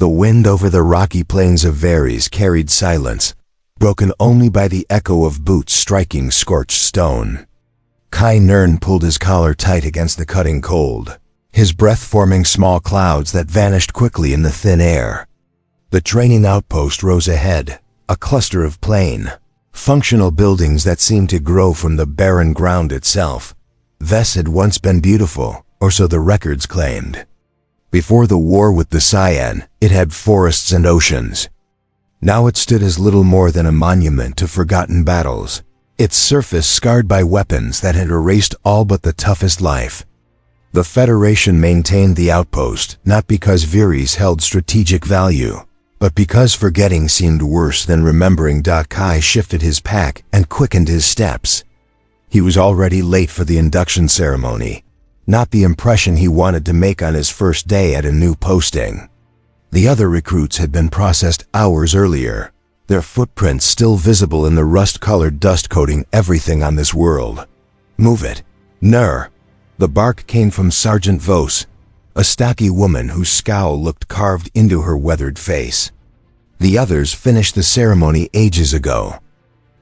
The wind over the rocky plains of Varys carried silence, broken only by the echo of boots striking scorched stone. Kai Nern pulled his collar tight against the cutting cold, his breath forming small clouds that vanished quickly in the thin air. The training outpost rose ahead, a cluster of plain, functional buildings that seemed to grow from the barren ground itself. Ves had once been beautiful, or so the records claimed. Before the war with the Cyan, it had forests and oceans. Now it stood as little more than a monument to forgotten battles, its surface scarred by weapons that had erased all but the toughest life. The Federation maintained the outpost not because Varys held strategic value, but because forgetting seemed worse than remembering. Kai shifted his pack and quickened his steps. He was already late for the induction ceremony, not the impression he wanted to make on his first day at a new posting. The other recruits had been processed hours earlier, their footprints still visible in the rust-colored dust coating everything on this world. "Move it, Nur." The bark came from Sergeant Vos, a stocky woman whose scowl looked carved into her weathered face. "The others finished the ceremony ages ago.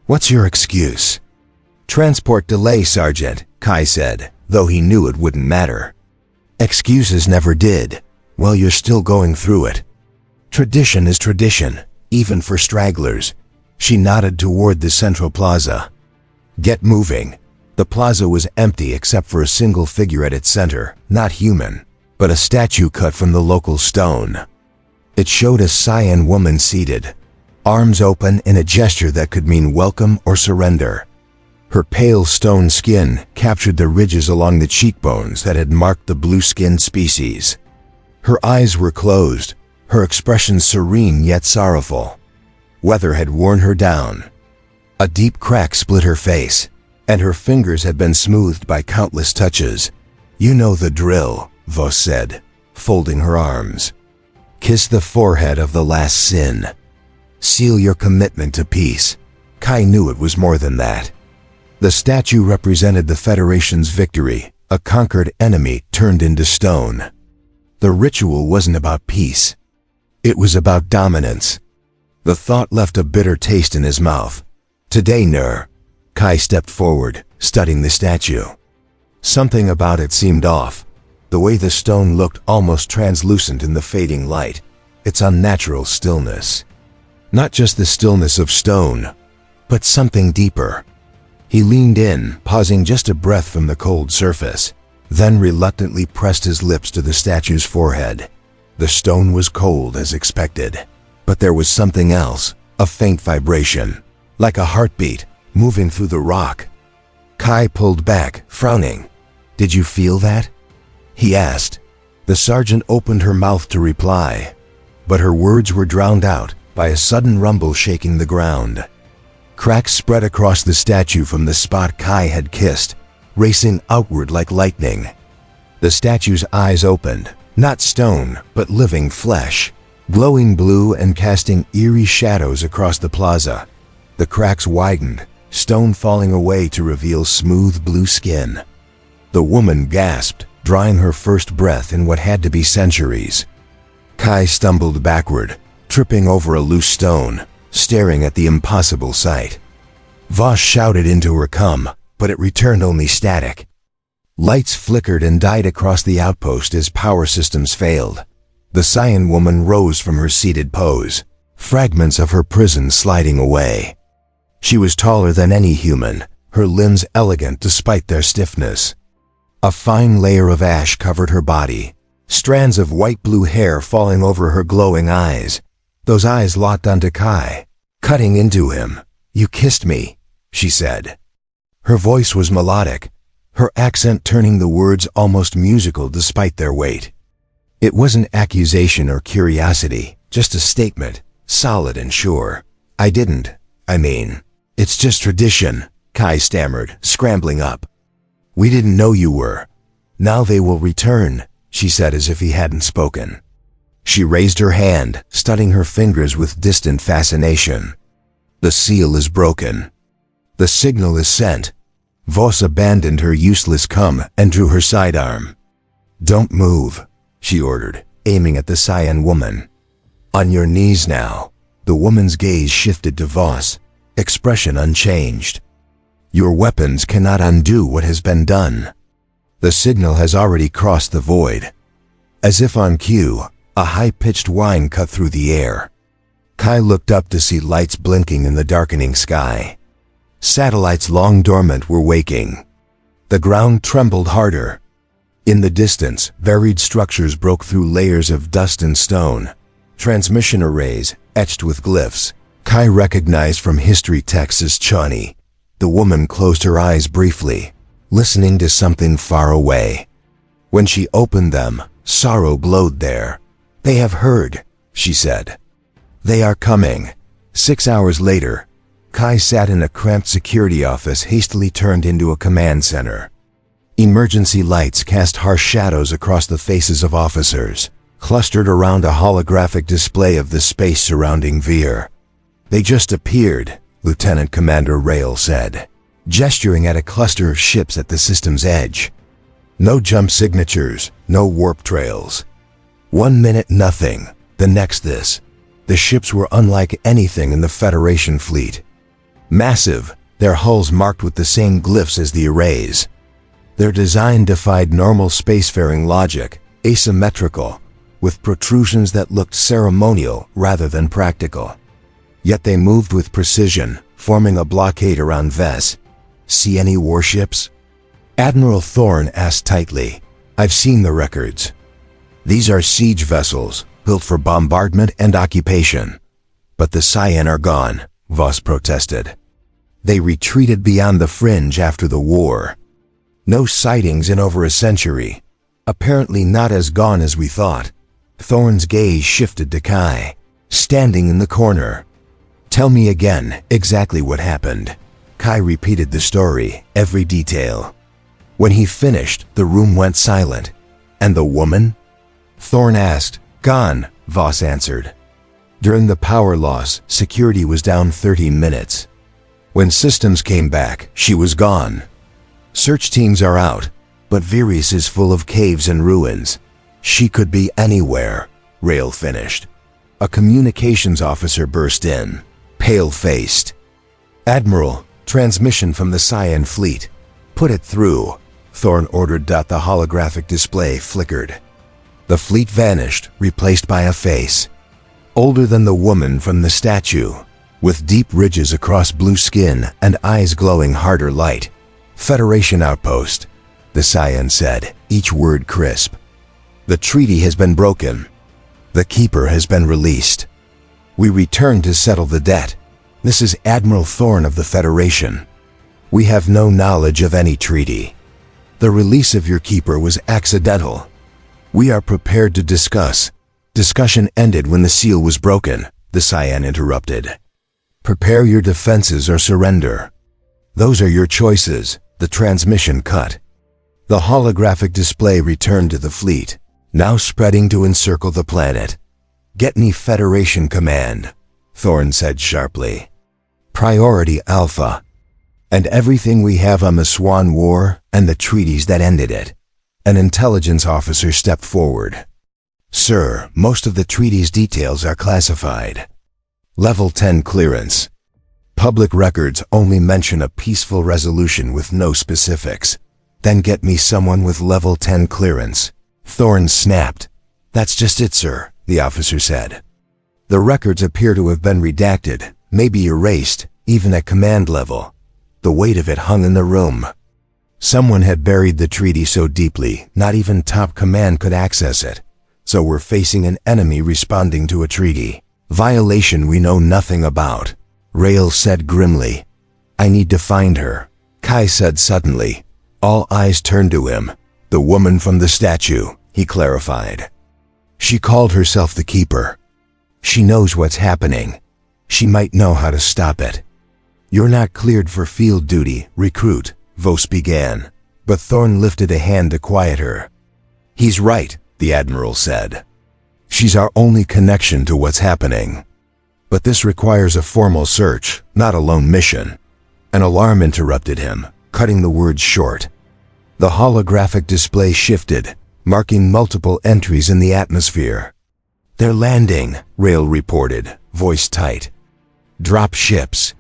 What's your excuse?" "Transport delay, Sergeant," Kai said, though he knew it wouldn't matter. "Excuses never did. Well, you're still going through it. Tradition is tradition, even for stragglers." She nodded toward the central plaza. "Get moving." The plaza was empty except for a single figure at its center, not human, but a statue cut from the local stone. It showed a Cyan woman seated, arms open in a gesture that could mean welcome or surrender. Her pale stone skin captured the ridges along the cheekbones that had marked the blue-skinned species. Her eyes were closed, her expression serene yet sorrowful. Weather had worn her down. A deep crack split her face, and her fingers had been smoothed by countless touches. "You know the drill," Vos said, folding her arms. "Kiss the forehead of the last sin. Seal your commitment to peace." Kai knew it was more than that. The statue represented the Federation's victory, a conquered enemy turned into stone. The ritual wasn't about peace. It was about dominance. The thought left a bitter taste in his mouth. "Today, Nur." Kai stepped forward, studying the statue. Something about it seemed off. The way the stone looked almost translucent in the fading light. Its unnatural stillness. Not just the stillness of stone, but something deeper. He leaned in, pausing just a breath from the cold surface, then reluctantly pressed his lips to the statue's forehead. The stone was cold as expected, but there was something else, a faint vibration, like a heartbeat, moving through the rock. Kai pulled back, frowning. "Did you feel that?" he asked. The sergeant opened her mouth to reply, but her words were drowned out by a sudden rumble shaking the ground. Cracks spread across the statue from the spot Kai had kissed, racing outward like lightning. The statue's eyes opened, not stone, but living flesh, glowing blue and casting eerie shadows across the plaza. The cracks widened, stone falling away to reveal smooth blue skin. The woman gasped, drawing her first breath in what had to be centuries. Kai stumbled backward, tripping over a loose stone, staring at the impossible sight. Vos shouted into her come, but it returned only static. Lights flickered and died across the outpost as power systems failed. The Cyan woman rose from her seated pose, fragments of her prison sliding away. She was taller than any human, her limbs elegant despite their stiffness. A fine layer of ash covered her body, strands of white-blue hair falling over her glowing eyes. Those eyes locked onto Kai, cutting into him. "You kissed me," she said. Her voice was melodic, her accent turning the words almost musical despite their weight. It wasn't accusation or curiosity, just a statement, solid and sure. "I didn't. I mean, it's just tradition," Kai stammered, scrambling up. "We didn't know you were. Now they will return," she said as if he hadn't spoken. She raised her hand, studying her fingers with distant fascination. "The seal is broken. The signal is sent." Vos abandoned her useless come and drew her sidearm. "Don't move," she ordered, aiming at the Cyan woman. On your knees now. The woman's gaze shifted to Voss, expression unchanged. Your weapons cannot undo what has been done. The signal has already crossed the void. As if on cue, a high-pitched whine cut through the air. Kai looked up to see lights blinking in the darkening sky. Satellites long dormant were waking. The ground trembled harder. In the distance, varied structures broke through layers of dust and stone. Transmission arrays, etched with glyphs, Kai recognized from history texts as Chani. The woman closed her eyes briefly, listening to something far away. When she opened them, sorrow glowed there. They have heard, she said. They are coming. 6 hours later, Kai sat in a cramped security office hastily turned into a command center. Emergency lights cast harsh shadows across the faces of officers, clustered around a holographic display of the space surrounding Veer. They just appeared, Lieutenant Commander Rail said, gesturing at a cluster of ships at the system's edge. No jump signatures, no warp trails. 1 minute nothing, the next this. The ships were unlike anything in the Federation fleet. Massive, their hulls marked with the same glyphs as the arrays. Their design defied normal spacefaring logic, asymmetrical, with protrusions that looked ceremonial rather than practical. Yet they moved with precision, forming a blockade around Ves. See any warships? Admiral Thorne asked tightly. I've seen the records. These are siege vessels, built for bombardment and occupation. But the Cyan are gone, Voss protested. They retreated beyond the fringe after the war. No sightings in over a century. Apparently not as gone as we thought. Thorne's gaze shifted to Kai, standing in the corner. Tell me again exactly what happened. Kai repeated the story, every detail. When he finished, the room went silent. And the woman? Thorne asked. Gone, Voss answered. During the power loss, security was down 30 minutes. When systems came back, she was gone. Search teams are out, but Viris is full of caves and ruins. She could be anywhere, Rail finished. A communications officer burst in, pale-faced. Admiral, transmission from the Cyan fleet. Put it through, Thorne ordered. The holographic display flickered. The fleet vanished, replaced by a face. Older than the woman from the statue, with deep ridges across blue skin and eyes glowing harder light. Federation outpost, the Cyan said, each word crisp. The treaty has been broken. The Keeper has been released. We return to settle the debt. This is Admiral Thorne of the Federation. We have no knowledge of any treaty. The release of your Keeper was accidental. We are prepared to discuss. Discussion ended when the seal was broken, the Cyan interrupted. Prepare your defenses or surrender. Those are your choices. The transmission cut. The holographic display returned to the fleet, now spreading to encircle the planet. Get me Federation command, Thorne said sharply. Priority Alpha. And everything we have on the Swan War and the treaties that ended it. An intelligence officer stepped forward. Sir, most of the treaty's details are classified. Level 10 clearance. Public records only mention a peaceful resolution with no specifics. Then get me someone with level 10 clearance. Thorne snapped. That's just it, sir, the officer said. The records appear to have been redacted, maybe erased, even at command level. The weight of it hung in the room. Someone had buried the treaty so deeply, not even top command could access it. So we're facing an enemy responding to a treaty violation we know nothing about, Rail said grimly. I need to find her, Kai said suddenly. All eyes turned to him. The woman from the statue, he clarified. She called herself the Keeper. She knows what's happening. She might know how to stop it. You're not cleared for field duty, recruit, Voss began, but Thorne lifted a hand to quiet her. He's right, the Admiral said. She's our only connection to what's happening. But this requires a formal search, not a lone mission. An alarm interrupted him, cutting the words short. The holographic display shifted, marking multiple entries in the atmosphere. "They're landing," Rail reported, voice tight. "Drop ships.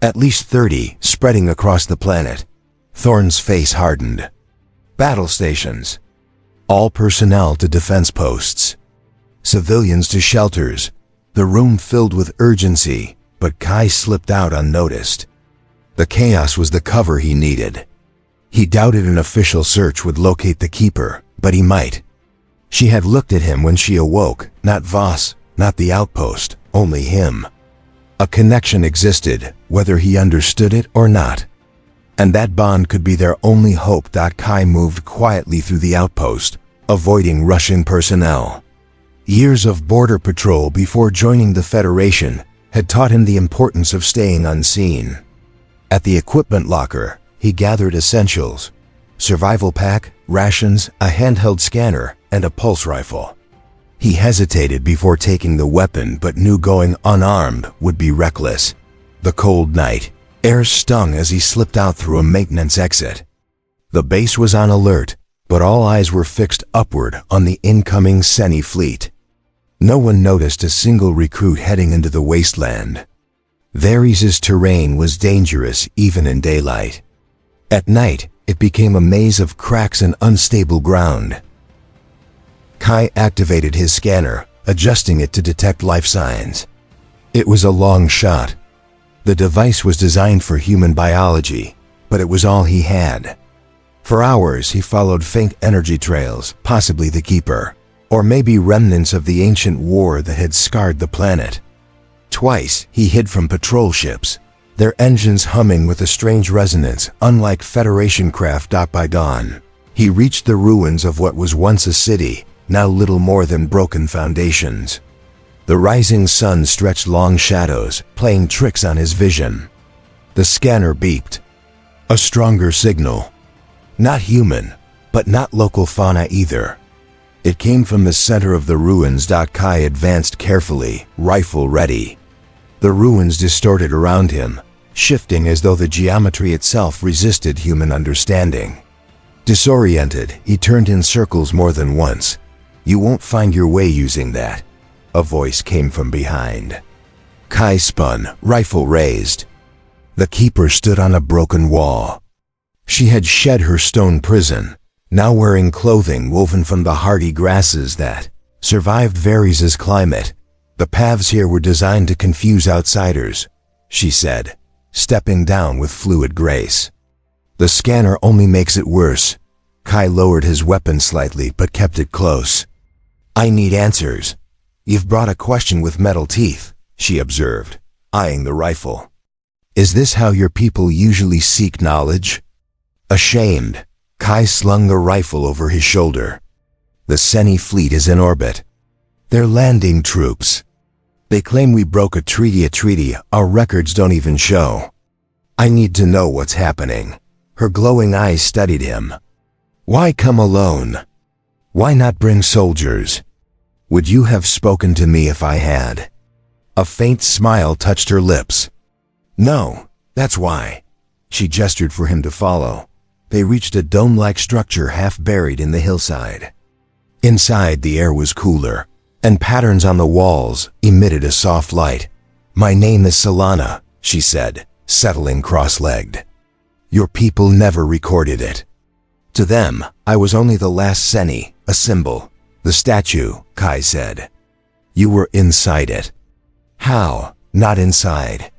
At least 30, spreading across the planet." Thorne's face hardened. "Battle stations. All personnel to defense posts. Civilians to shelters." The room filled with urgency, but Kai slipped out unnoticed. The chaos was the cover he needed. He doubted an official search would locate the Keeper, but he might. She had looked at him when she awoke, not Voss, not the outpost, only him. A connection existed, whether he understood it or not. And that bond could be their only hope. Kai moved quietly through the outpost, avoiding rushing personnel. Years of border patrol before joining the Federation had taught him the importance of staying unseen. At the equipment locker, he gathered essentials: survival pack, rations, a handheld scanner, and a pulse rifle. He hesitated before taking the weapon, but knew going unarmed would be reckless. The cold night air stung as he slipped out through a maintenance exit. The base was on alert, but all eyes were fixed upward on the incoming Seni fleet. No one noticed a single recruit heading into the wasteland. Varys' terrain was dangerous even in daylight. At night, it became a maze of cracks and unstable ground. Kai activated his scanner, adjusting it to detect life signs. It was a long shot. The device was designed for human biology, but it was all he had. For hours, he followed faint energy trails, possibly the Keeper, or maybe remnants of the ancient war that had scarred the planet. Twice, he hid from patrol ships, their engines humming with a strange resonance, unlike Federation craft. By dawn, he reached the ruins of what was once a city, now little more than broken foundations. The rising sun stretched long shadows, playing tricks on his vision. The scanner beeped. A stronger signal. Not human, but not local fauna either. It came from the center of the ruins. Kai advanced carefully, rifle ready. The ruins distorted around him, shifting as though the geometry itself resisted human understanding. Disoriented, he turned in circles more than once. "You won't find your way using that," a voice came from behind. Kai spun, rifle raised. The Keeper stood on a broken wall. She had shed her stone prison, now wearing clothing woven from the hardy grasses that survived Varys' climate. "The paths here were designed to confuse outsiders," she said, stepping down with fluid grace. "The scanner only makes it worse." Kai lowered his weapon slightly but kept it close. "I need answers." "You've brought a question with metal teeth," she observed, eyeing the rifle. "Is this how your people usually seek knowledge?" Ashamed, Kai slung the rifle over his shoulder. "The Seni fleet is in orbit. They're landing troops. They claim we broke a treaty our records don't even show. I need to know what's happening." Her glowing eyes studied him. "Why come alone? Why not bring soldiers? Would you have spoken to me if I had?" A faint smile touched her lips. "No, that's why." She gestured for him to follow. They reached a dome-like structure half buried in the hillside. Inside, the air was cooler, and patterns on the walls emitted a soft light. "My name is Solana," she said, settling cross-legged. "Your people never recorded it. To them, I was only the last Seni, a symbol. The statue," Kai said. "You were inside it." "How? Not inside."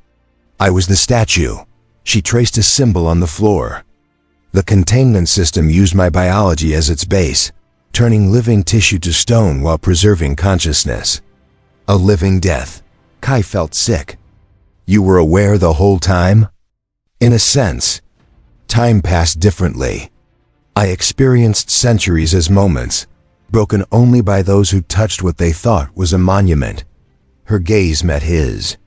"I was the statue." She traced a symbol on the floor. "The containment system used my biology as its base, turning living tissue to stone while preserving consciousness. A living death." Kai felt sick. "You were aware the whole time?" "In a sense. Time passed differently. I experienced centuries as moments, broken only by those who touched what they thought was a monument." Her gaze met his.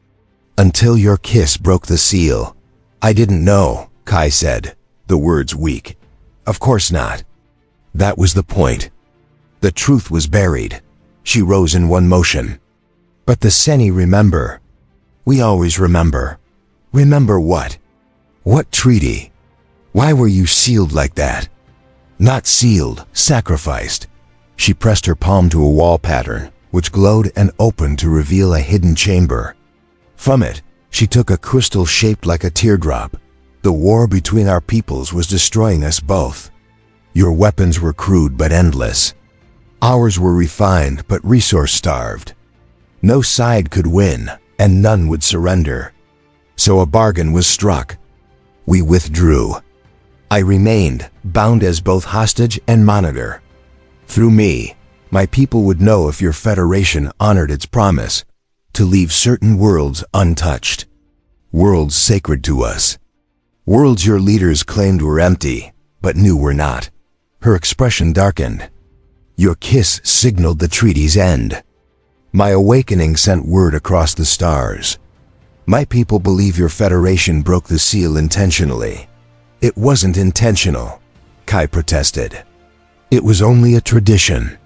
"Until your kiss broke the seal." "I didn't know," Kai said, the words weak. "Of course not. That was the point. The truth was buried." She rose in one motion. "But the Seni remember. We always remember." "Remember what? What treaty? Why were you sealed like that?" "Not sealed, sacrificed." She pressed her palm to a wall pattern, which glowed and opened to reveal a hidden chamber. From it, she took a crystal shaped like a teardrop. The war between our peoples was destroying us both. Your weapons were crude but endless. Ours were refined but resource-starved. No side could win, and none would surrender. So a bargain was struck. We withdrew. I remained, bound as both hostage and monitor. Through me, my people would know if your Federation honored its promise to leave certain worlds untouched. Worlds sacred to us. Worlds your leaders claimed were empty, but knew were not. Her expression darkened. Your kiss signaled the treaty's end. My awakening sent word across the stars. My people believe your Federation broke the seal intentionally. It wasn't intentional, Kai protested. It was only a tradition.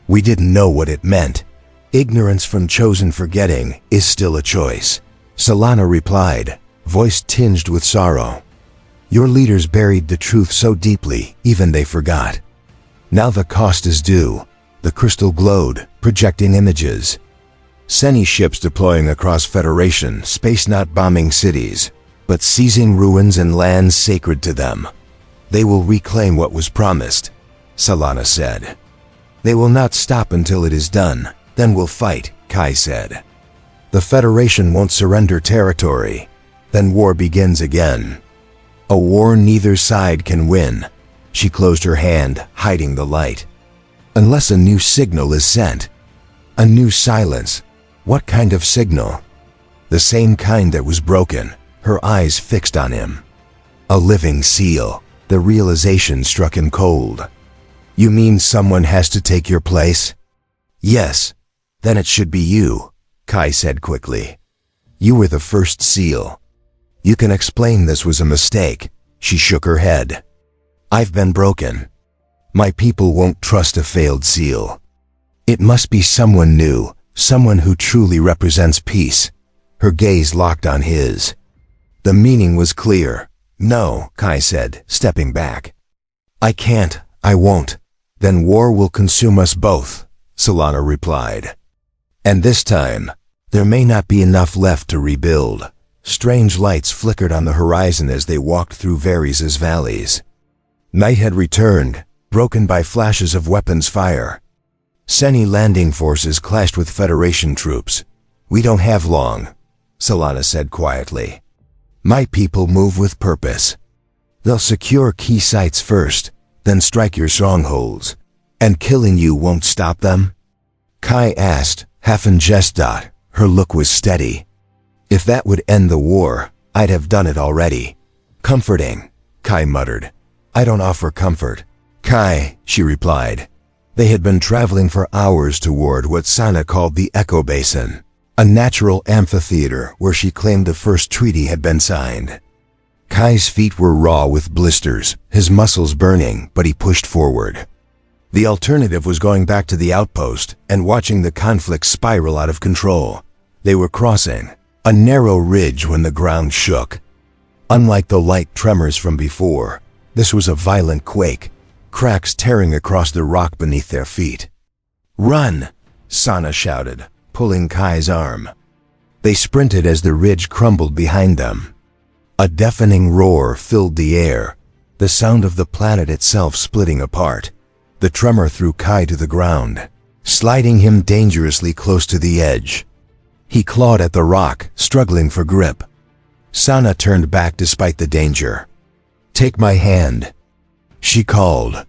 We didn't know what it meant. Ignorance from chosen forgetting is still a choice. Solana replied, voice tinged with sorrow. Your leaders buried the truth so deeply, even they forgot. Now the cost is due. The crystal glowed, projecting images. Seni ships deploying across Federation space, not bombing cities, but seizing ruins and lands sacred to them. They will reclaim what was promised, Solana said. They will not stop until it is done, then we'll fight, Kai said. The Federation won't surrender territory, then war begins again. A war neither side can win. She closed her hand, hiding the light. Unless a new signal is sent. A new silence. What kind of signal? The same kind that was broken, her eyes fixed on him. A living seal. The realization struck him cold. You mean someone has to take your place? Yes. Then it should be you, Kai said quickly. You were the first seal. You can explain this was a mistake. She shook her head. I've been broken. My people won't trust a failed seal. It must be someone new, someone who truly represents peace. Her gaze locked on his. The meaning was clear. No, Kai said, stepping back. I can't, I won't. Then war will consume us both, Solana replied. And this time, there may not be enough left to rebuild. Strange lights flickered on the horizon as they walked through Varys' valleys. Night had returned, broken by flashes of weapons fire. Seni landing forces clashed with Federation troops. We don't have long, Solana said quietly. My people move with purpose. They'll secure key sites first, then strike your strongholds. And killing you won't stop them? Kai asked, half in jest. Her look was steady. If that would end the war, I'd have done it already. Comforting, Kai muttered. I don't offer comfort. Kai, she replied. They had been traveling for hours toward what Sana called the Echo Basin, a natural amphitheater where she claimed the first treaty had been signed. Kai's feet were raw with blisters, his muscles burning, but he pushed forward. The alternative was going back to the outpost and watching the conflict spiral out of control. They were crossing a narrow ridge when the ground shook. Unlike the light tremors from before, this was a violent quake, cracks tearing across the rock beneath their feet. Run! Sana shouted, pulling Kai's arm. They sprinted as the ridge crumbled behind them. A deafening roar filled the air, the sound of the planet itself splitting apart. The tremor threw Kai to the ground, sliding him dangerously close to the edge. He clawed at the rock, struggling for grip. Sana turned back despite the danger. Take my hand, she called.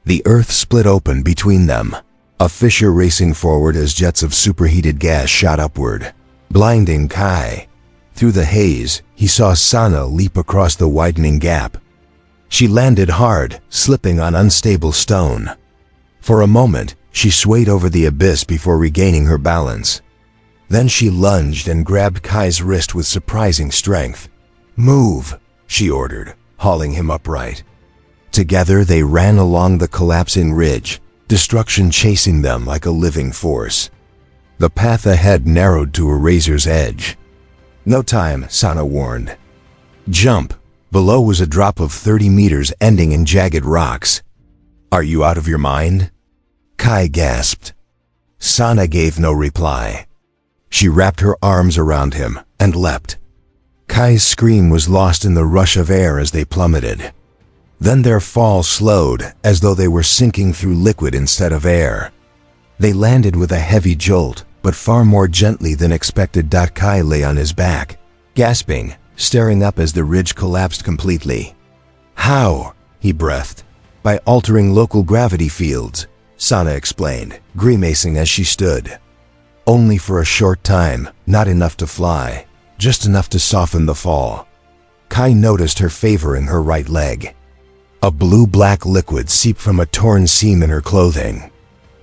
The earth split open between them, a fissure racing forward as jets of superheated gas shot upward, blinding Kai. Through the haze, he saw Sana leap across the widening gap. She landed hard, slipping on unstable stone. For a moment, she swayed over the abyss before regaining her balance. Then she lunged and grabbed Kai's wrist with surprising strength. Move, she ordered, hauling him upright. Together they ran along the collapsing ridge, destruction chasing them like a living force. The path ahead narrowed to a razor's edge. No time, Sana warned. Jump. Below was a drop of 30 meters ending in jagged rocks. Are you out of your mind? Kai gasped. Sana gave no reply. She wrapped her arms around him and leapt. Kai's scream was lost in the rush of air as they plummeted. Then their fall slowed, as though they were sinking through liquid instead of air. They landed with a heavy jolt, but far more gently than expected. Kai lay on his back, gasping, staring up as the ridge collapsed completely. "How?" he breathed. "By altering local gravity fields," Sana explained, grimacing as she stood. "Only for a short time, not enough to fly, just enough to soften the fall." Kai noticed her favoring her right leg. A blue-black liquid seeped from a torn seam in her clothing.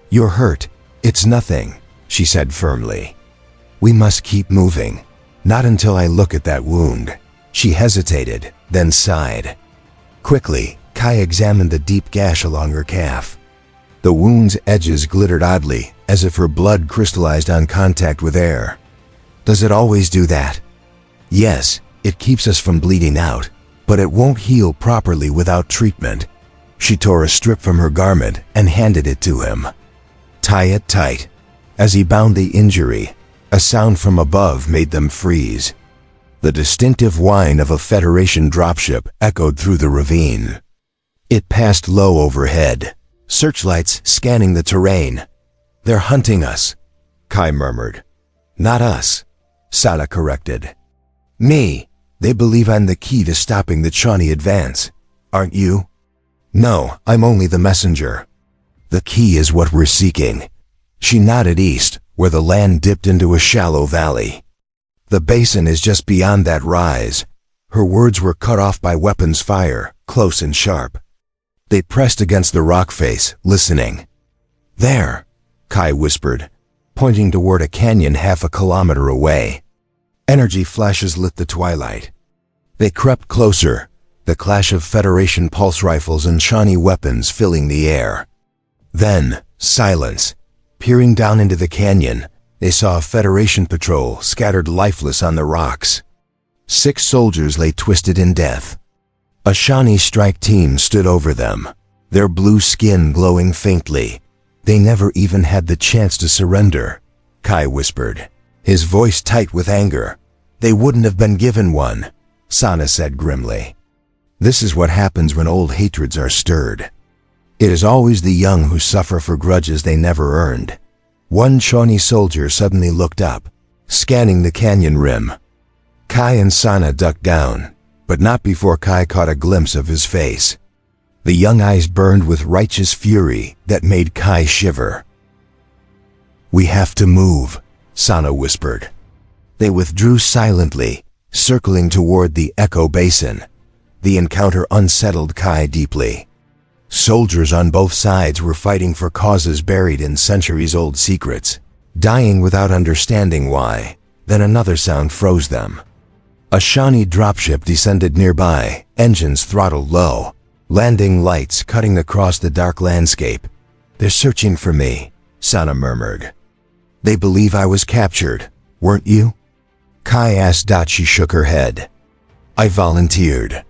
"You're hurt. It's nothing," she said firmly. "We must keep moving. Not until I look at that wound." She hesitated, then sighed. Quickly, Kai examined the deep gash along her calf. The wound's edges glittered oddly, as if her blood crystallized on contact with air. "Does it always do that?" "Yes, it keeps us from bleeding out, but it won't heal properly without treatment." She tore a strip from her garment and handed it to him. "Tie it tight." As he bound the injury, a sound from above made them freeze. The distinctive whine of a Federation dropship echoed through the ravine. It passed low overhead, searchlights scanning the terrain. "They're hunting us," Kai murmured. "Not us," Sana corrected. "Me. They believe I'm the key to stopping the Shawnee advance. Aren't you?" "No, I'm only the messenger. The key is what we're seeking." She nodded east, where the land dipped into a shallow valley. "The basin is just beyond that rise." Her words were cut off by weapons fire, close and sharp. They pressed against the rock face, listening. "There," Kai whispered, pointing toward a canyon half a kilometer away. Energy flashes lit the twilight. They crept closer, the clash of Federation pulse rifles and Shawnee weapons filling the air. Then, silence. Peering down into the canyon, they saw a Federation patrol scattered lifeless on the rocks. 6 soldiers lay twisted in death. A Shawnee strike team stood over them, their blue skin glowing faintly. "They never even had the chance to surrender," Kai whispered, his voice tight with anger. "They wouldn't have been given one," Sana said grimly. "This is what happens when old hatreds are stirred. It is always the young who suffer for grudges they never earned." One Shawnee soldier suddenly looked up, scanning the canyon rim. Kai and Sana ducked down, but not before Kai caught a glimpse of his face. The young eyes burned with righteous fury that made Kai shiver. "We have to move," Sana whispered. They withdrew silently, circling toward the Echo Basin. The encounter unsettled Kai deeply. Soldiers on both sides were fighting for causes buried in centuries-old secrets, dying without understanding why. Then another sound froze them. A Shawnee dropship descended nearby, engines throttled low, landing lights cutting across the dark landscape. "They're searching for me," Sana murmured. "They believe I was captured, weren't you?" Kai asked. She shook her head. "I volunteered.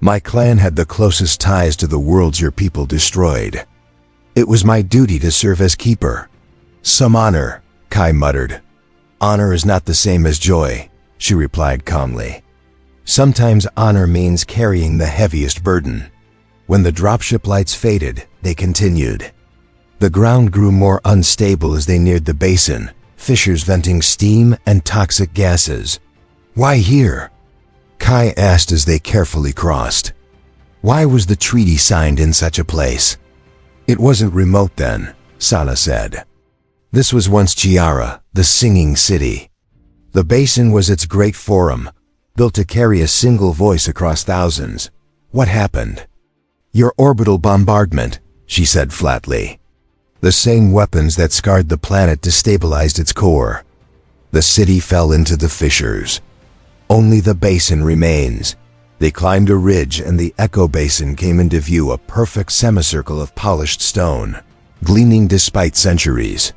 My clan had the closest ties to the worlds your people destroyed. It was my duty to serve as keeper." "Some honor," Kai muttered. "Honor is not the same as joy," she replied calmly. "Sometimes honor means carrying the heaviest burden." When the dropship lights faded, they continued. The ground grew more unstable as they neared the basin, fissures venting steam and toxic gases. "Why here?" Kai asked as they carefully crossed. Why was the treaty signed in such a place? "It wasn't remote then," Sana said. "This was once Chiara, the singing city. The basin was its great forum, built to carry a single voice across thousands. What happened?" "Your orbital bombardment," she said flatly. "The same weapons that scarred the planet destabilized its core. The city fell into the fissures. Only the basin remains." They climbed a ridge and the Echo Basin came into view, a perfect semicircle of polished stone, gleaming despite centuries.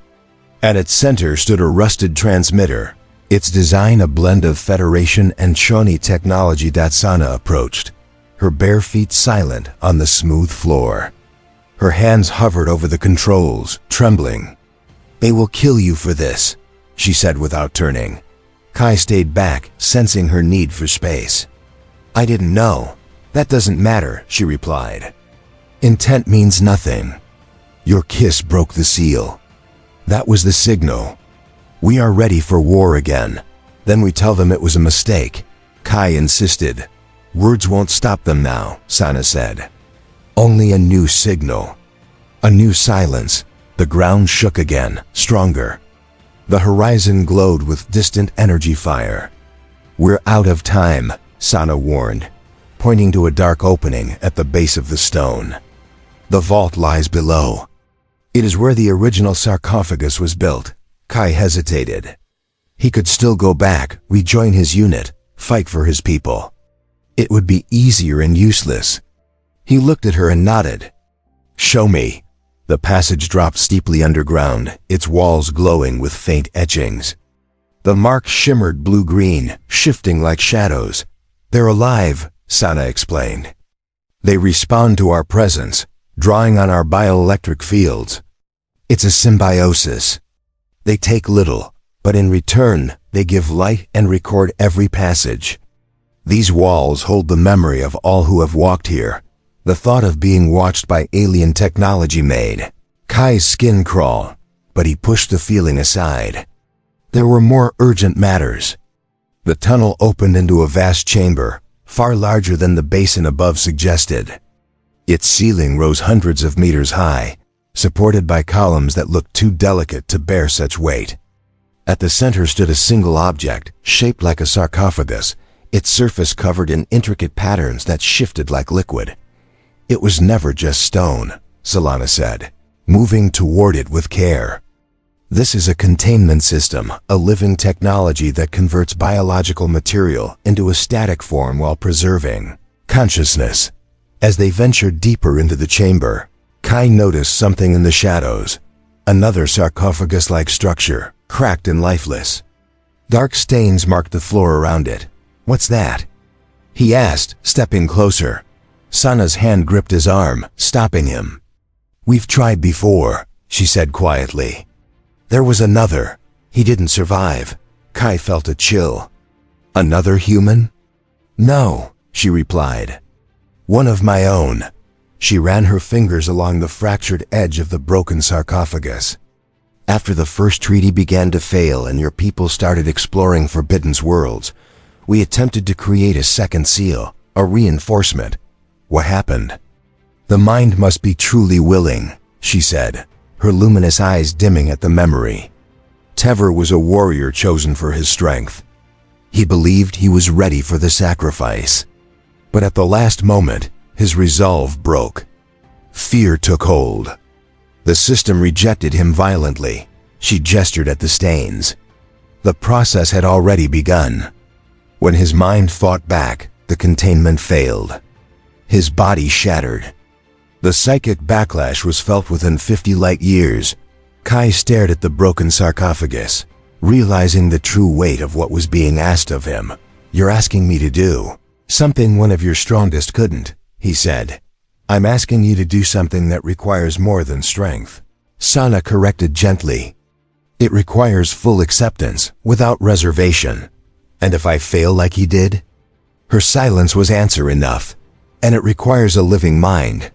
At its center stood a rusted transmitter, its design a blend of Federation and Shawnee technology. Sana approached, her bare feet silent on the smooth floor. Her hands hovered over the controls, trembling. "They will kill you for this," she said without turning. Kai stayed back, sensing her need for space. "I didn't know." "That doesn't matter," she replied. "Intent means nothing. Your kiss broke the seal. That was the signal. We are ready for war again. Then we tell them it was a mistake," Kai insisted. "Words won't stop them now," Sana said. "Only a new signal." A new silence. The ground shook again, stronger. The horizon glowed with distant energy fire. "We're out of time," Sana warned, pointing to a dark opening at the base of the stone. "The vault lies below. It is where the original sarcophagus was built." Kai hesitated. He could still go back, rejoin his unit, fight for his people. It would be easier and useless. He looked at her and nodded. "Show me." The passage dropped steeply underground, its walls glowing with faint etchings. The marks shimmered blue-green, shifting like shadows. "They're alive," Sana explained. "They respond to our presence, drawing on our bioelectric fields. It's a symbiosis. They take little, but in return, they give light and record every passage. These walls hold the memory of all who have walked here." The thought of being watched by alien technology made Kai's skin crawl, but he pushed the feeling aside. There were more urgent matters. The tunnel opened into a vast chamber, far larger than the basin above suggested. Its ceiling rose hundreds of meters high, supported by columns that looked too delicate to bear such weight. At the center stood a single object, shaped like a sarcophagus, its surface covered in intricate patterns that shifted like liquid. "It was never just stone," Solana said, moving toward it with care. "This is a containment system, a living technology that converts biological material into a static form while preserving consciousness." As they ventured deeper into the chamber, Kai noticed something in the shadows. Another sarcophagus-like structure, cracked and lifeless. Dark stains marked the floor around it. "What's that?" he asked, stepping closer. Sana's hand gripped his arm, stopping him. "We've tried before," she said quietly. "There was another. He didn't survive." Kai felt a chill. "Another human?" "No," she replied. "One of my own." She ran her fingers along the fractured edge of the broken sarcophagus. "After the first treaty began to fail and your people started exploring Forbidden's worlds, we attempted to create a second seal, a reinforcement. What happened?" "The mind must be truly willing," she said, her luminous eyes dimming at the memory. Tever was a warrior chosen for his strength. He believed he was ready for the sacrifice. But at the last moment, his resolve broke. Fear took hold. The system rejected him violently. She gestured at the stains. The process had already begun. When his mind fought back, the containment failed. His body shattered. The psychic backlash was felt within 50 light years. Kai stared at the broken sarcophagus, realizing the true weight of what was being asked of him. "You're asking me to do something one of your strongest couldn't," he said. "I'm asking you to do something that requires more than strength." Sana corrected gently. "It requires full acceptance, without reservation. And if I fail like he did?" Her silence was answer enough. "And it requires a living mind,"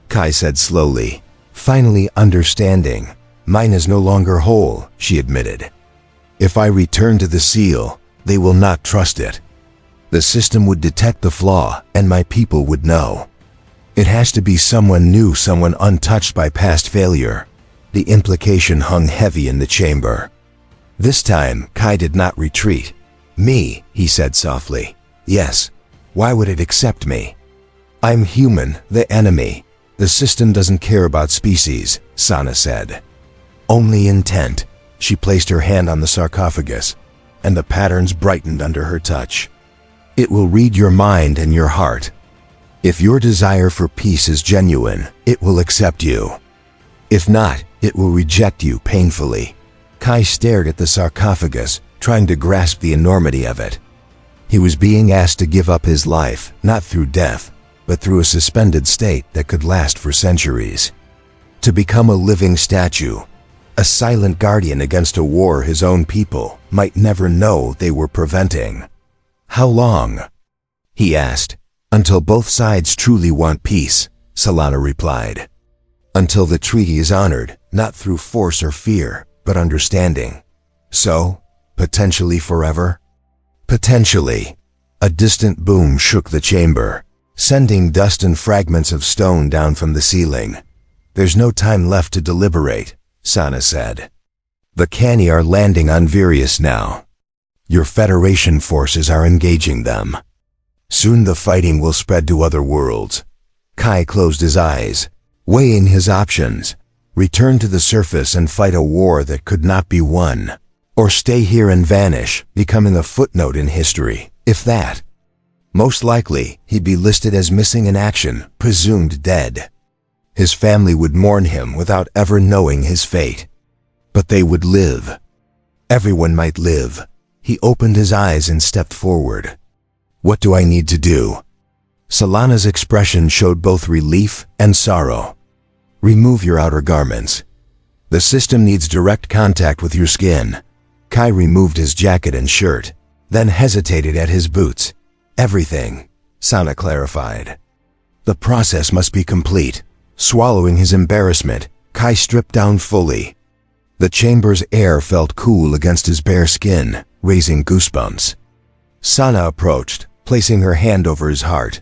Kai said slowly, finally understanding. "Mine is no longer whole," she admitted. "If I return to the seal, they will not trust it. The system would detect the flaw, and my people would know. It has to be someone new, someone untouched by past failure." The implication hung heavy in the chamber. This time, Kai did not retreat. "Me," he said softly. "Yes. Why would it accept me? I'm human, the enemy. The system doesn't care about species," Sana said. "Only intent." She placed her hand on the sarcophagus, and the patterns brightened under her touch. "It will read your mind and your heart. If your desire for peace is genuine, it will accept you. If not, it will reject you painfully." Kai stared at the sarcophagus, trying to grasp the enormity of it. He was being asked to give up his life, not through death, but through a suspended state that could last for centuries. To become a living statue, a silent guardian against a war his own people might never know they were preventing. "How long?" he asked. "Until both sides truly want peace," Solana replied. "Until the treaty is honored, not through force or fear, but understanding." "So, potentially forever?" "Potentially." A distant boom shook the chamber, sending dust and fragments of stone down from the ceiling. "There's no time left to deliberate," Sana said. "The Canny are landing on Virius now. Your Federation forces are engaging them. Soon the fighting will spread to other worlds." Kai closed his eyes, weighing his options: return to the surface and fight a war that could not be won, or stay here and vanish, becoming a footnote in history, if that. Most likely, he'd be listed as missing in action, presumed dead. His family would mourn him without ever knowing his fate. But they would live. Everyone might live. He opened his eyes and stepped forward. "What do I need to do?" Solana's expression showed both relief and sorrow. "Remove your outer garments. The system needs direct contact with your skin." Kai removed his jacket and shirt, then hesitated at his boots. "Everything," Sana clarified. "The process must be complete." Swallowing his embarrassment, Kai stripped down fully. The chamber's air felt cool against his bare skin, raising goosebumps. Sana approached, placing her hand over his heart.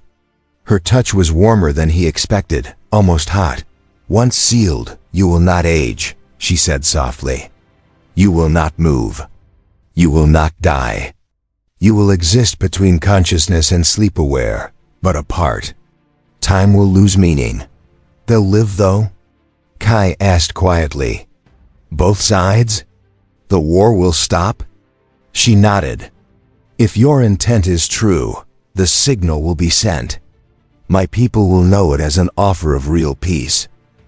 Her touch was warmer than he expected, almost hot. "Once sealed, you will not age," she said softly. "You will not move. You will not die. You will exist between consciousness and sleep-aware, but apart. Time will lose meaning." "They'll live, though?" Kai asked quietly. "Both sides? The war will stop?" She nodded. "If your intent is true, the signal will be sent. My people will know it as an offer of real peace.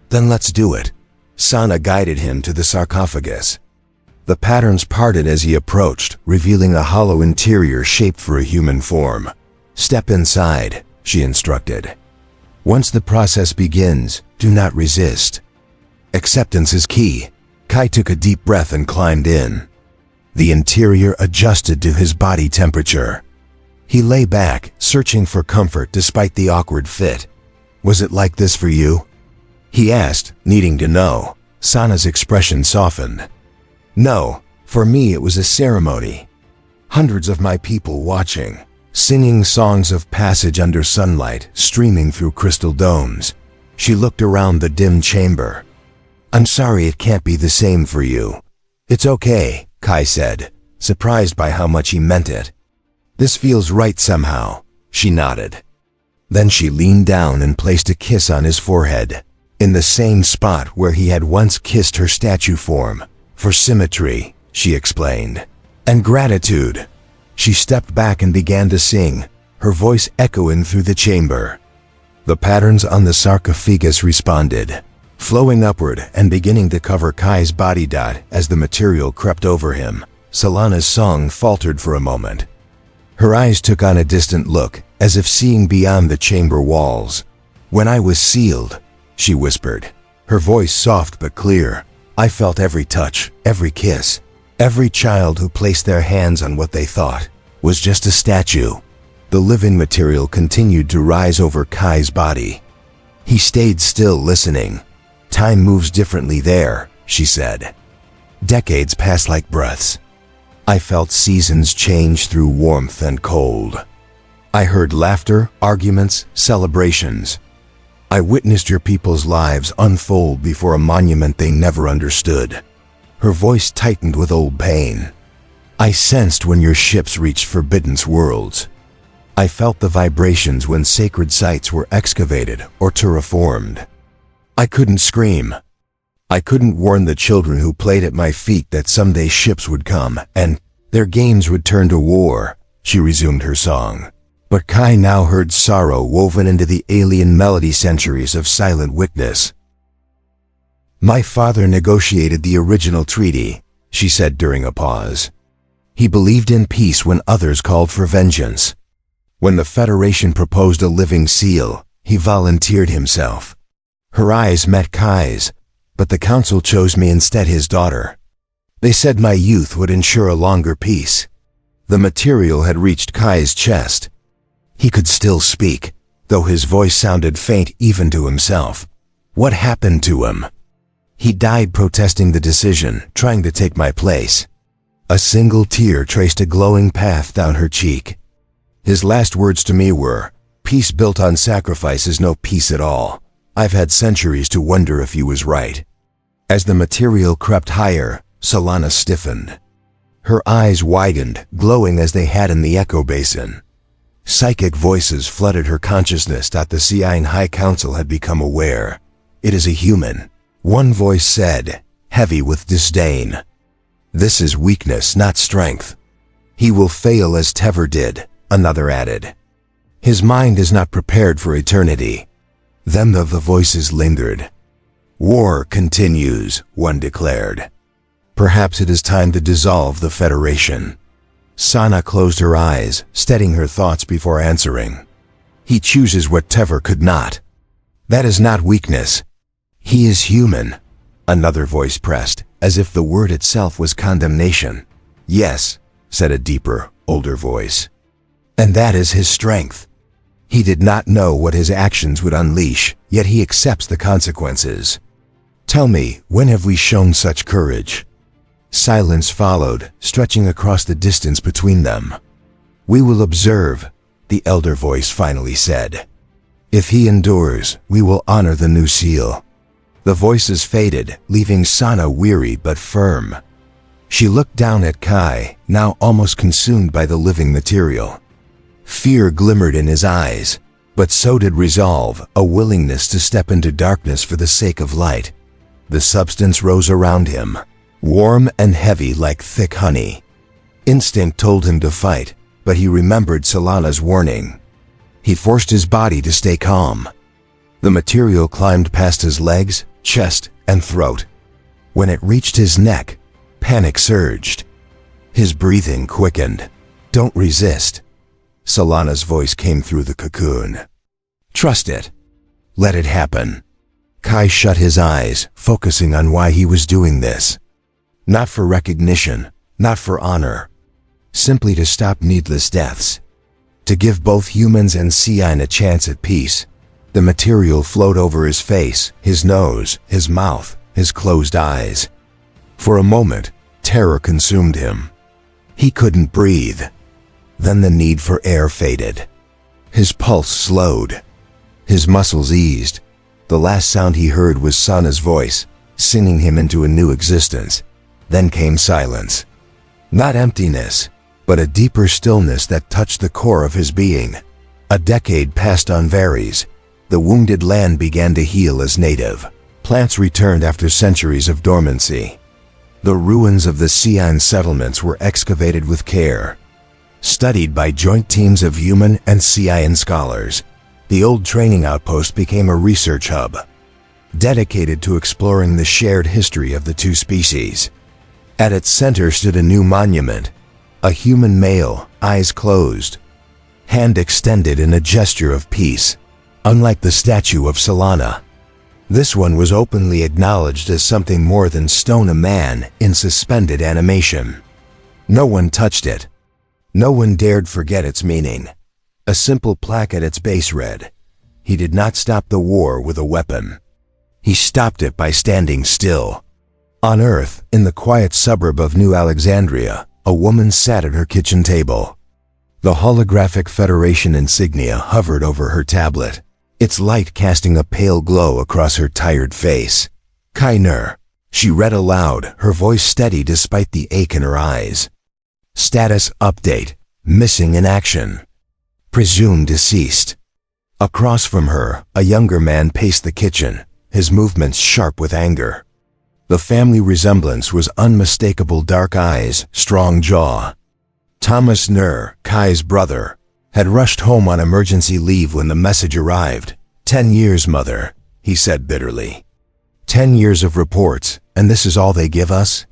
Then let's do it." Sana guided him to the sarcophagus. The patterns parted as he approached, revealing a hollow interior shaped for a human form. "Step inside," she instructed. "Once the process begins, do not resist. Acceptance is key." Kai took a deep breath and climbed in. The interior adjusted to his body temperature. He lay back, searching for comfort despite the awkward fit. "Was it like this for you?" he asked, needing to know. Sana's expression softened. "No, for me it was a ceremony. Hundreds of my people watching, singing songs of passage under sunlight streaming through crystal domes." She looked around the dim chamber. "I'm sorry it can't be the same for you." "It's okay," Kai said, surprised by how much he meant it. "This feels right somehow," she nodded. Then she leaned down and placed a kiss on his forehead, in the same spot where he had once kissed her statue form. "For symmetry," she explained. "And gratitude." She stepped back and began to sing, her voice echoing through the chamber. The patterns on the sarcophagus responded, flowing upward and beginning to cover Kai's body dot as the material crept over him. Solana's song faltered for a moment. Her eyes took on a distant look, as if seeing beyond the chamber walls. "When I was sealed," she whispered, her voice soft but clear, "I felt every touch, every kiss. Every child who placed their hands on what they thought was just a statue." The living material continued to rise over Kai's body. He stayed still, listening. "Time moves differently there," she said. "Decades pass like breaths. I felt seasons change through warmth and cold. I heard laughter, arguments, celebrations. I witnessed your people's lives unfold before a monument they never understood." Her voice tightened with old pain. "I sensed when your ships reached forbidden worlds. I felt the vibrations when sacred sites were excavated or terraformed. I couldn't scream. I couldn't warn the children who played at my feet that someday ships would come and their games would turn to war." She resumed her song. But Kai now heard sorrow woven into the alien melody centuries of silent witness. "My father negotiated the original treaty," she said during a pause. "He believed in peace when others called for vengeance. When the Federation proposed a living seal, he volunteered himself." Her eyes met Kai's, But the council chose me instead, his daughter. They said my youth would ensure a longer peace. The material had reached Kai's chest. He could still speak, though his voice sounded faint even to himself. What happened to him? He died protesting the decision, trying to take my place. A single tear traced a glowing path down her cheek. His last words to me were, "Peace built on sacrifice is no peace at all. I've had centuries to wonder if he was right." As the material crept higher, Solana stiffened. Her eyes widened, glowing as they had in the echo basin. Psychic voices flooded her consciousness that the Sci-Fi High Council had become aware. "It is a human," one voice said, heavy with disdain. "This is weakness, not strength." "He will fail as Tever did," another added. "His mind is not prepared for eternity." Then the voices lingered. "War continues," one declared. "Perhaps it is time to dissolve the Federation." Sana closed her eyes, steadying her thoughts before answering. "He chooses what Tever could not." "That is not weakness. He is human," another voice pressed, as if the word itself was condemnation. "Yes," said a deeper, older voice. "And that is his strength. He did not know what his actions would unleash, yet he accepts the consequences." "Tell me, when have we shown such courage?" Silence followed, stretching across the distance between them. "We will observe," the elder voice finally said. "If he endures, we will honor the new seal." The voices faded, leaving Sana weary but firm. She looked down at Kai, now almost consumed by the living material. Fear glimmered in his eyes, but so did resolve, a willingness to step into darkness for the sake of light. The substance rose around him, warm and heavy like thick honey. Instinct told him to fight, but he remembered Solana's warning. He forced his body to stay calm. The material climbed past his legs, chest, and throat. When it reached his neck, panic surged. His breathing quickened. "Don't resist." Solana's voice came through the cocoon. "Trust it. Let it happen." Kai shut his eyes, focusing on why he was doing this. Not for recognition, not for honor. Simply to stop needless deaths. To give both humans and Sci-Fi a chance at peace. The material flowed over his face, his nose, his mouth, his closed eyes. For a moment, terror consumed him. He couldn't breathe. Then the need for air faded. His pulse slowed. His muscles eased. The last sound he heard was Sana's voice, singing him into a new existence. Then came silence. Not emptiness, but a deeper stillness that touched the core of his being. A decade passed on Varys. The wounded land began to heal as native. Plants returned after centuries of dormancy. The ruins of the Sci-Fi settlements were excavated with care. Studied by joint teams of human and Sci-Fi scholars, the old training outpost became a research hub, dedicated to exploring the shared history of the two species. At its center stood a new monument, a human male, eyes closed, hand extended in a gesture of peace. Unlike the statue of Solana, this one was openly acknowledged as something more than stone, a man in suspended animation. No one touched it. No one dared forget its meaning. A simple plaque at its base read, "He did not stop the war with a weapon. He stopped it by standing still." On Earth, in the quiet suburb of New Alexandria, a woman sat at her kitchen table. The holographic Federation insignia hovered over her tablet, its light casting a pale glow across her tired face. "Kainer," she read aloud, her voice steady despite the ache in her eyes. "Status update, missing in action. Presumed deceased." Across from her, a younger man paced the kitchen, his movements sharp with anger. The family resemblance was unmistakable: dark eyes, strong jaw. Thomas Nur, Kai's brother, had rushed home on emergency leave when the message arrived. 10 years, mother," he said bitterly. 10 years of reports, and this is all they give us?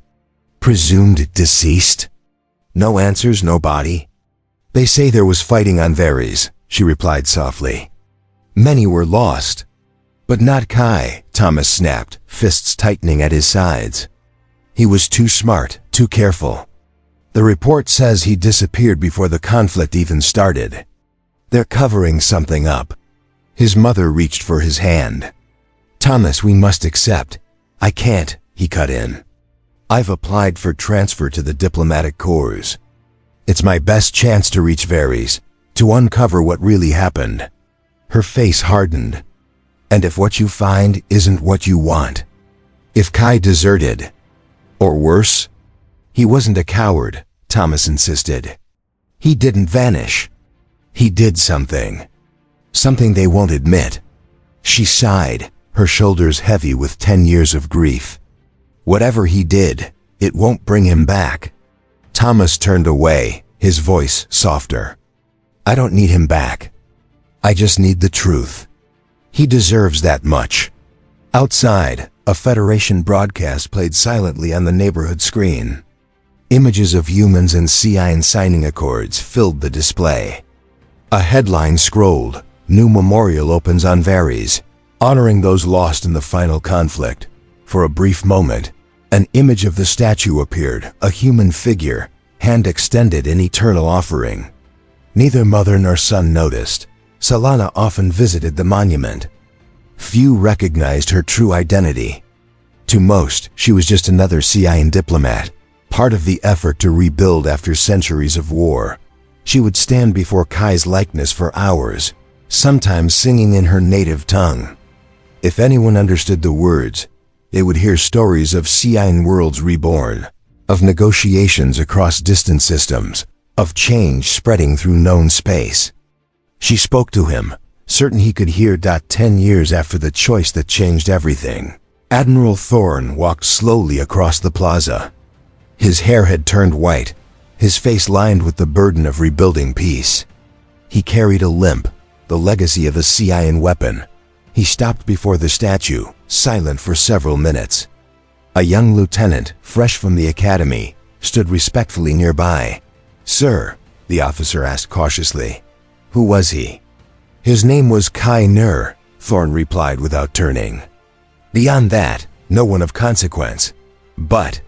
Presumed deceased? No answers, no body? "They say there was fighting on Varys," she replied softly. "Many were lost." But not Kai, Thomas snapped, fists tightening at his sides. He was too smart, too careful. The report says he disappeared before the conflict even started. They're covering something up. His mother reached for his hand. Thomas, we must accept. I can't, he cut in. I've applied for transfer to the diplomatic corps. It's my best chance to reach Varys, to uncover what really happened. Her face hardened. And if what you find isn't what you want? If Kai deserted? Or worse? He wasn't a coward, Thomas insisted. He didn't vanish. He did something. Something they won't admit. She sighed, her shoulders heavy with 10 years of grief. Whatever he did, it won't bring him back. Thomas turned away, his voice softer. I don't need him back. I just need the truth. He deserves that much. Outside, a Federation broadcast played silently on the neighborhood screen. Images of humans and Sci-Fi signing accords filled the display. A headline scrolled, New Memorial opens on Varys, honoring those lost in the final conflict. For a brief moment, an image of the statue appeared, a human figure, hand extended in eternal offering. Neither mother nor son noticed. Salana often visited the monument. Few recognized her true identity. To most, she was just another Sci-Fi diplomat, part of the effort to rebuild after centuries of war. She would stand before Kai's likeness for hours, sometimes singing in her native tongue. If anyone understood the words, they would hear stories of Sci-Fi worlds reborn, of negotiations across distant systems, of change spreading through known space. She spoke to him, certain he could hear. 10 years after the choice that changed everything, Admiral Thorne walked slowly across the plaza. His hair had turned white, his face lined with the burden of rebuilding peace. He carried a limp, the legacy of a Sci-Fi weapon. He stopped before the statue, silent for several minutes. A young lieutenant, fresh from the academy, stood respectfully nearby. Sir, the officer asked cautiously. Who was he? His name was Kai Nur, Thorne replied without turning. Beyond that, no one of consequence. But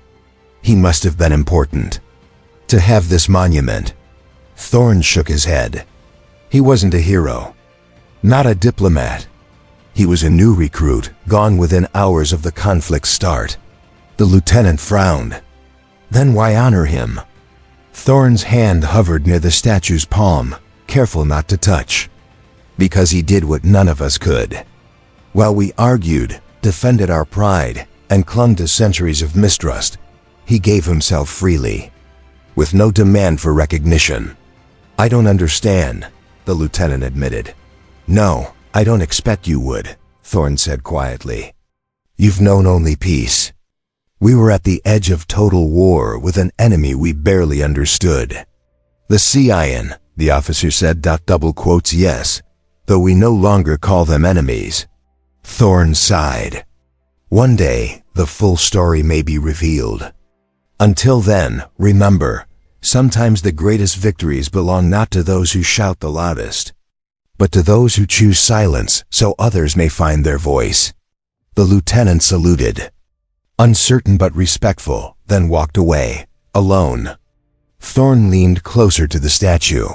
he must have been important. To have this monument. Thorne shook his head. He wasn't a hero. Not a diplomat. He was a new recruit, gone within hours of the conflict's start. The lieutenant frowned. Then why honor him? Thorne's hand hovered near the statue's palm, careful not to touch. Because he did what none of us could. While we argued, defended our pride, and clung to centuries of mistrust, he gave himself freely, with no demand for recognition. I don't understand, the lieutenant admitted. No, I don't expect you would, Thorne said quietly. You've known only peace. We were at the edge of total war with an enemy we barely understood. The Sci-Fi, the officer said. Double quotes, yes, though we no longer call them enemies. Thorne sighed. One day, the full story may be revealed. Until then, remember, sometimes the greatest victories belong not to those who shout the loudest, but to those who choose silence so others may find their voice. The lieutenant saluted, uncertain but respectful, then walked away, alone. Thorne leaned closer to the statue.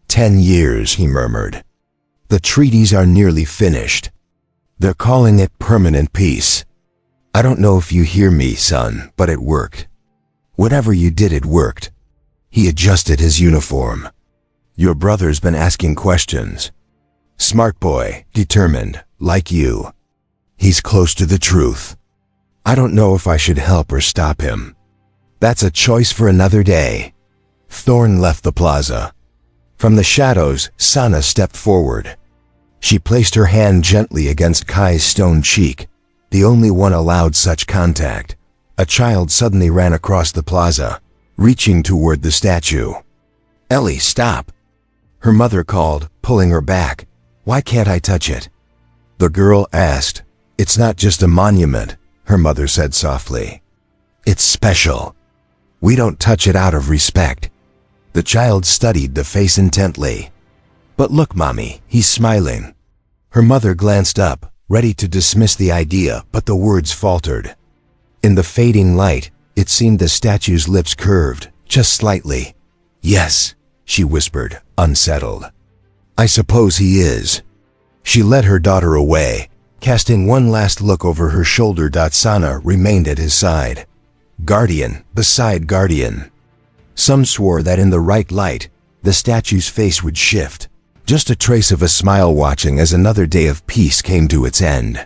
10 years, he murmured. The treaties are nearly finished. They're calling it permanent peace. I don't know if you hear me, son, but it worked. Whatever you did, it worked. He adjusted his uniform. Your brother's been asking questions. Smart boy, determined, like you. He's close to the truth. I don't know if I should help or stop him. That's a choice for another day. Thorne left the plaza. From the shadows, Sana stepped forward. She placed her hand gently against Kai's stone cheek, the only one allowed such contact. A child suddenly ran across the plaza, reaching toward the statue. Ellie, stop! Her mother called, pulling her back. Why can't I touch it? The girl asked. It's not just a monument, her mother said softly. It's special. We don't touch it out of respect. The child studied the face intently. But look, Mommy, he's smiling. Her mother glanced up, ready to dismiss the idea, but the words faltered. In the fading light, it seemed the statue's lips curved, just slightly. "Yes," she whispered, unsettled. "I suppose he is." She led her daughter away, casting one last look over her shoulder. Sana remained at his side. Guardian beside guardian. Some swore that in the right light, the statue's face would shift, just a trace of a smile watching as another day of peace came to its end.